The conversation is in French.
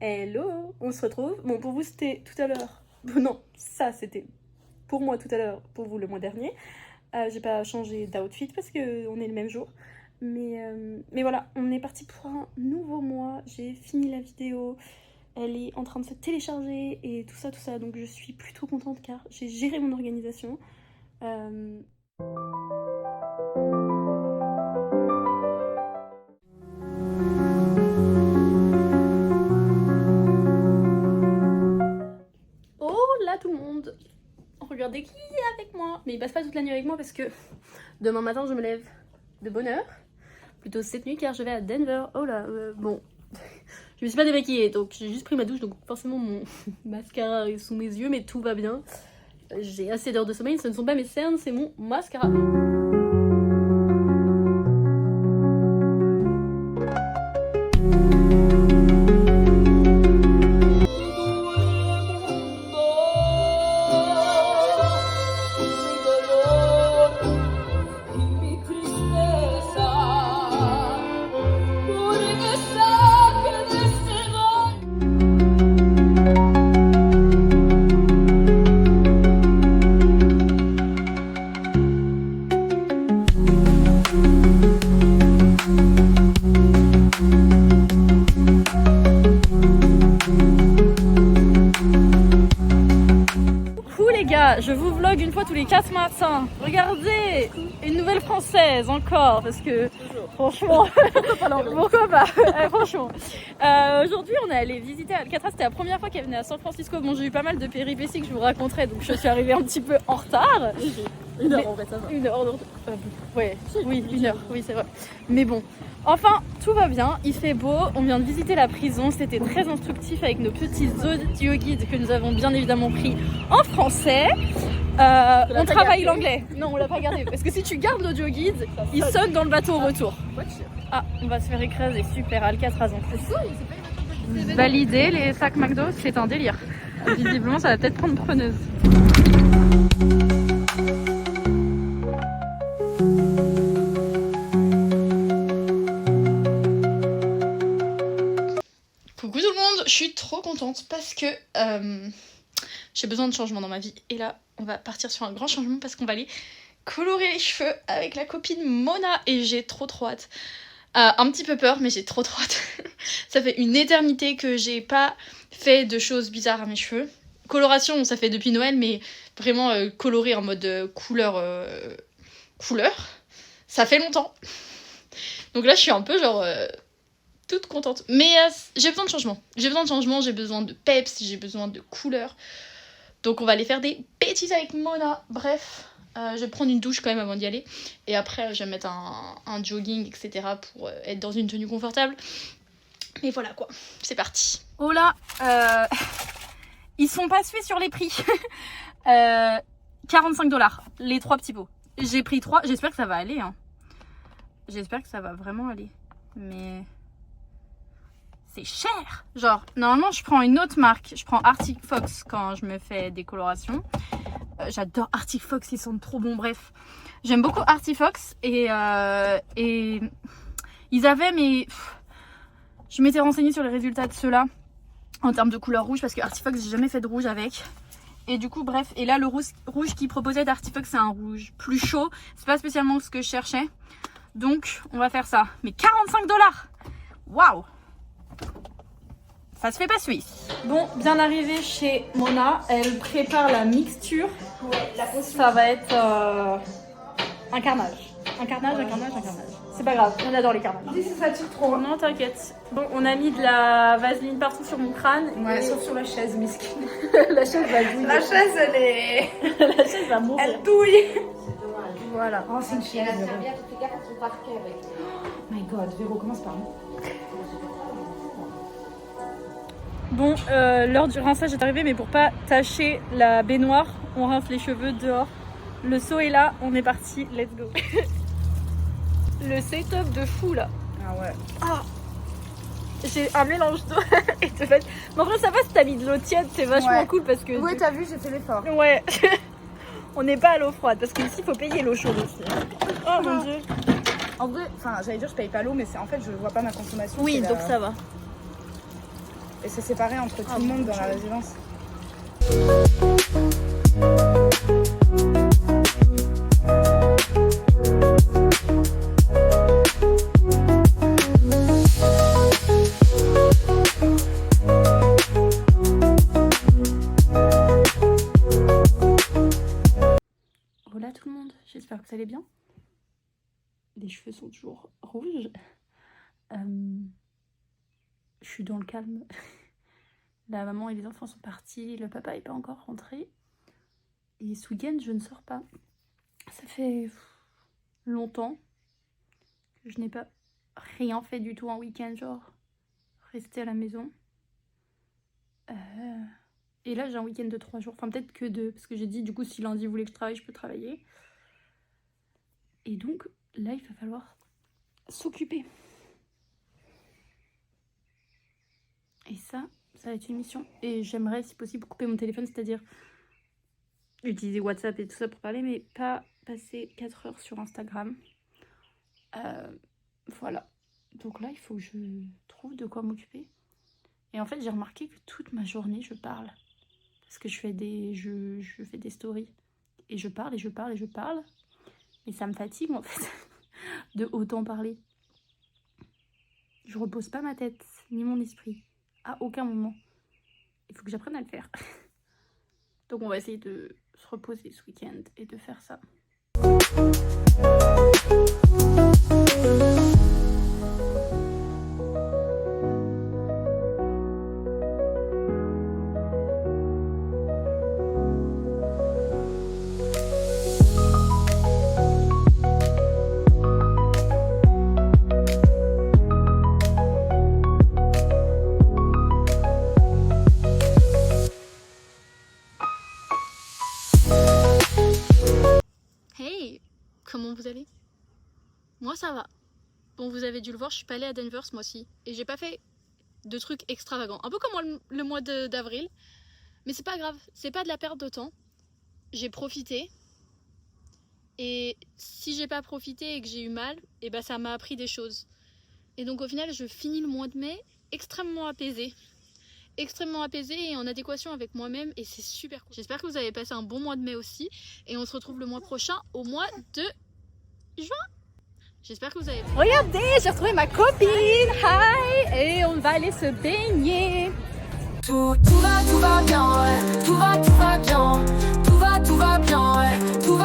Hello, on se retrouve. Bon, pour vous, c'était tout à l'heure. Non, ça, c'était pour moi tout à l'heure, pour vous le mois dernier. J'ai pas changé d'outfit parce qu'on est le même jour. Mais voilà, on est parti pour un nouveau mois. J'ai fini la vidéo. Elle est en train de se télécharger et tout ça. Donc je suis plutôt contente car j'ai géré mon organisation. Hola tout le monde! Regardez qui est avec moi! Mais il passe pas toute la nuit avec moi parce que demain matin je me lève de bonne heure. Plutôt cette nuit car je vais à Denver. Oh là, bon. Je me suis pas démaquillée donc j'ai juste pris ma douche donc forcément mon mascara est sous mes yeux mais tout va bien. J'ai assez d'heures de sommeil, ce ne sont pas mes cernes, c'est mon mascara. Je vous vlog une fois tous les 4 matins. Regardez, une nouvelle française encore parce que franchement, pourquoi pas franchement. Aujourd'hui on est allé visiter Alcatraz, c'était la première fois qu'elle venait à San Francisco. Bon, j'ai eu pas mal de péripéties que je vous raconterai donc je suis arrivée un petit peu en retard. Une heure en fait, ça va. Une heure, ouais, oui, une heure, oui c'est vrai. Mais bon, enfin tout va bien, il fait beau, on vient de visiter la prison, c'était très instructif avec nos petits audio guides que nous avons bien évidemment pris en français. On travaille l'anglais. Non, on l'a pas gardé parce que si tu gardes l'audio guide, il sonne dans le bateau au retour. Ah, on va se faire écraser, super, Alcatraz en plus. Valider les sacs McDo, c'est un délire. Visiblement, ça va peut-être prendre preneuse. Coucou tout le monde, je suis trop contente parce que j'ai besoin de changement dans ma vie. Et là, on va partir sur un grand changement parce qu'on va aller colorer les cheveux avec la copine Mona. Et j'ai trop hâte. Un petit peu peur, mais j'ai trop hâte. Ça fait une éternité que j'ai pas fait de choses bizarres à mes cheveux. Coloration, ça fait depuis Noël, mais vraiment colorer en mode couleur, ça fait longtemps. Donc là, je suis un peu genre... toute contente. Mais j'ai besoin de changement. J'ai besoin de peps, j'ai besoin de couleurs. Donc on va aller faire des bêtises avec Mona. Bref, je vais prendre une douche quand même avant d'y aller. Et après, je vais mettre un jogging, etc. pour être dans une tenue confortable. Mais voilà quoi, c'est parti. Oh là, ils sont pas sués sur les prix. 45$, les 3 petits pots. J'ai pris 3, j'espère que ça va aller. Hein. J'espère que ça va vraiment aller. Mais... c'est cher. Genre, normalement, je prends une autre marque. Je prends Arctic Fox quand je me fais des colorations. J'adore Arctic Fox, ils sont trop bons. Bref, j'aime beaucoup Arctic Fox. Et ils avaient, mais... je m'étais renseignée sur les résultats de ceux-là en termes de couleur rouge. Parce que Arctic Fox, j'ai jamais fait de rouge avec. Et du coup, bref. Et là, le rouge qu'ils proposaient d'Arctic Fox, c'est un rouge plus chaud. C'est pas spécialement ce que je cherchais. Donc, on va faire ça. Mais 45$! Waouh! Ça se fait pas suisse. Bon, bien arrivé chez Mona, elle prépare la mixture. Ça va être un carnage. Un carnage. C'est pas grave, on adore les carnages. Dis si ça tire trop. Non, t'inquiète. Bon, on a mis de la vaseline partout sur mon crâne. Ouais, sauf sur la chaise, miskin. La chaise va douiller. La chaise, elle est... La chaise va mourir. elle douille. Voilà. Oh, c'est une chienne. La serviette, fais gaffe à son parquet avec. Oh my god, Véro, commence par où? Bon, l'heure du rinçage est arrivée, mais pour pas tacher la baignoire, on rince les cheveux dehors. Le seau est là, on est parti, let's go. Le setup de fou là. Ah ouais. Ah, j'ai un mélange d'eau et de fait. Mais en vrai, ça va si t'as mis de l'eau tiède, c'est vachement cool parce que. Ouais, t'as vu, j'ai fait l'effort. Ouais. On n'est pas à l'eau froide parce qu'ici, il faut payer l'eau chaude aussi. Oh mon dieu. En vrai, enfin, j'allais dire, je paye pas l'eau, mais c'est en fait, je vois pas ma consommation. Oui, donc la... ça va. Et c'est séparé entre tout le monde dans la résidence. Hola tout le monde, j'espère que vous allez bien. Les cheveux sont toujours rouges. Je suis dans le calme. La maman et les enfants sont partis, le papa n'est pas encore rentré. Et ce week-end, je ne sors pas. Ça fait longtemps que je n'ai pas rien fait du tout un week-end, genre rester à la maison. Et là, j'ai un week-end de 3 jours, enfin peut-être que 2, parce que j'ai dit, du coup, si lundi vous voulez que je travaille, je peux travailler. Et donc, là, il va falloir s'occuper. Et ça va être une mission. Et j'aimerais, si possible, couper mon téléphone, c'est-à-dire utiliser WhatsApp et tout ça pour parler, mais pas passer 4 heures sur Instagram. Voilà. Donc là, il faut que je trouve de quoi m'occuper. Et en fait, j'ai remarqué que toute ma journée, je parle. Parce que je fais des stories. Et je parle, et je parle, et je parle. Mais ça me fatigue, en fait, de autant parler. Je repose pas ma tête, ni mon esprit. À aucun moment. Il faut que j'apprenne à le faire. Donc on va essayer de se reposer ce week-end et de faire ça. Hey, comment vous allez? Moi ça va. Bon, vous avez dû le voir, je suis pas allée à Denver ce mois-ci. Et j'ai pas fait de trucs extravagants. Un peu comme le mois d'avril. Mais c'est pas grave, c'est pas de la perte de temps. J'ai profité. Et si j'ai pas profité et que j'ai eu mal, et ben ça m'a appris des choses. Et donc au final, je finis le mois de mai extrêmement apaisée. Extrêmement apaisée et en adéquation avec moi-même. Et c'est super cool. J'espère que vous avez passé un bon mois de mai aussi. Et on se retrouve le mois prochain au mois de juin. J'espère que vous avez... Regardez, j'ai retrouvé ma copine. Hi. Et on va aller se baigner. Tout va bien, ouais. Tout va bien. Tout va bien, ouais. Tout va